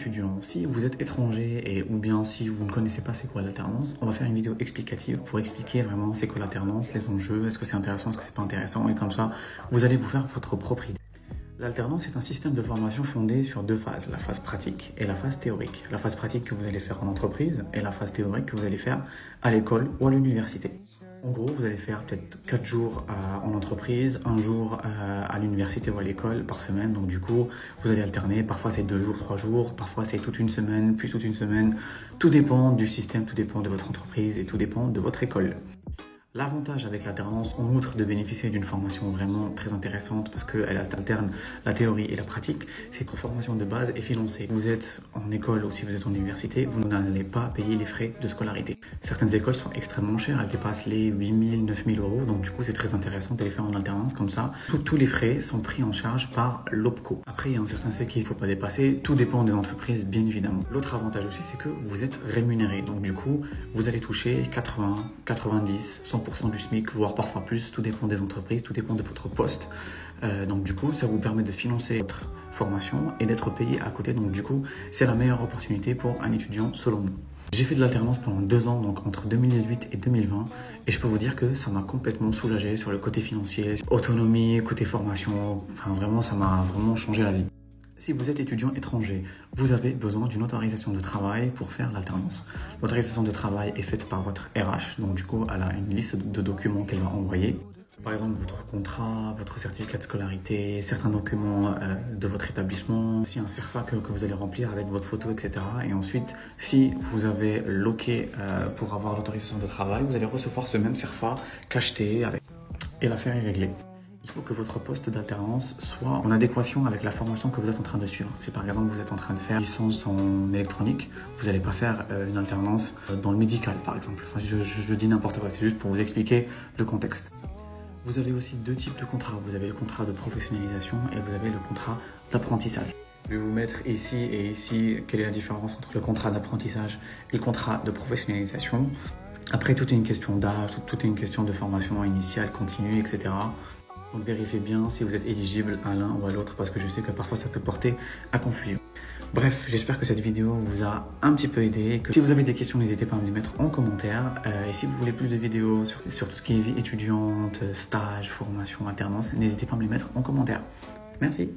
étudiant, si vous êtes étranger et ou bien si vous ne connaissez pas c'est quoi l'alternance, on va faire une vidéo explicative pour expliquer vraiment c'est quoi l'alternance, les enjeux, est-ce que c'est intéressant, est-ce que c'est pas intéressant, et comme ça, vous allez vous faire votre propre idée. L'alternance est un système de formation fondé sur deux phases, la phase pratique et la phase théorique. La phase pratique que vous allez faire en entreprise et la phase théorique que vous allez faire à l'école ou à l'université. En gros, vous allez faire peut-être 4 jours en entreprise, un jour à l'université ou à l'école par semaine. Donc du coup, vous allez alterner. Parfois c'est 2 jours, 3 jours. Parfois c'est toute une semaine, puis toute une semaine. Tout dépend du système, tout dépend de votre entreprise et tout dépend de votre école. L'avantage avec l'alternance, en outre de bénéficier d'une formation vraiment très intéressante parce qu'elle alterne la théorie et la pratique, c'est que la formation de base est financée. Vous êtes en école ou si vous êtes en université, vous n'allez pas payer les frais de scolarité. Certaines écoles sont extrêmement chères, elles dépassent les 8 000, 9 000 euros, donc du coup c'est très intéressant de les faire en alternance comme ça. Tous les frais sont pris en charge par l'OPCO. Après, il y a un certain seuil qu'il ne faut pas dépasser, tout dépend des entreprises bien évidemment. L'autre avantage aussi, c'est que vous êtes rémunéré, donc du coup, vous allez toucher 80, 90, 100% du SMIC, voire parfois plus, tout dépend des entreprises, tout dépend de votre poste. Donc du coup, ça vous permet de financer votre formation et d'être payé à côté. Donc du coup, c'est la meilleure opportunité pour un étudiant selon moi. J'ai fait de l'alternance pendant 2 ans, donc entre 2018 et 2020, et je peux vous dire que ça m'a complètement soulagé sur le côté financier, autonomie, côté formation, enfin vraiment, ça m'a vraiment changé la vie. Si vous êtes étudiant étranger, vous avez besoin d'une autorisation de travail pour faire l'alternance. L'autorisation de travail est faite par votre RH, donc du coup, elle a une liste de documents qu'elle va envoyer. Par exemple, votre contrat, votre certificat de scolarité, certains documents de votre établissement, aussi un CERFA que vous allez remplir avec votre photo, etc. Et ensuite, si vous avez l'OK pour avoir l'autorisation de travail, vous allez recevoir ce même CERFA cacheté et l'affaire est réglée. Il faut que votre poste d'alternance soit en adéquation avec la formation que vous êtes en train de suivre. Si par exemple vous êtes en train de faire une licence en électronique, vous n'allez pas faire une alternance dans le médical par exemple. Enfin, je dis n'importe quoi, c'est juste pour vous expliquer le contexte. Vous avez aussi 2 types de contrats. Vous avez le contrat de professionnalisation et vous avez le contrat d'apprentissage. Je vais vous mettre ici et ici quelle est la différence entre le contrat d'apprentissage et le contrat de professionnalisation. Après, tout est une question d'âge, tout est une question de formation initiale, continue, etc. Donc vérifiez bien si vous êtes éligible à l'un ou à l'autre parce que je sais que parfois ça peut porter à confusion. Bref, j'espère que cette vidéo vous a un petit peu aidé. Si vous avez des questions, n'hésitez pas à me les mettre en commentaire. Et si vous voulez plus de vidéos sur tout ce qui est vie étudiante, stage, formation, alternance, n'hésitez pas à me les mettre en commentaire. Merci.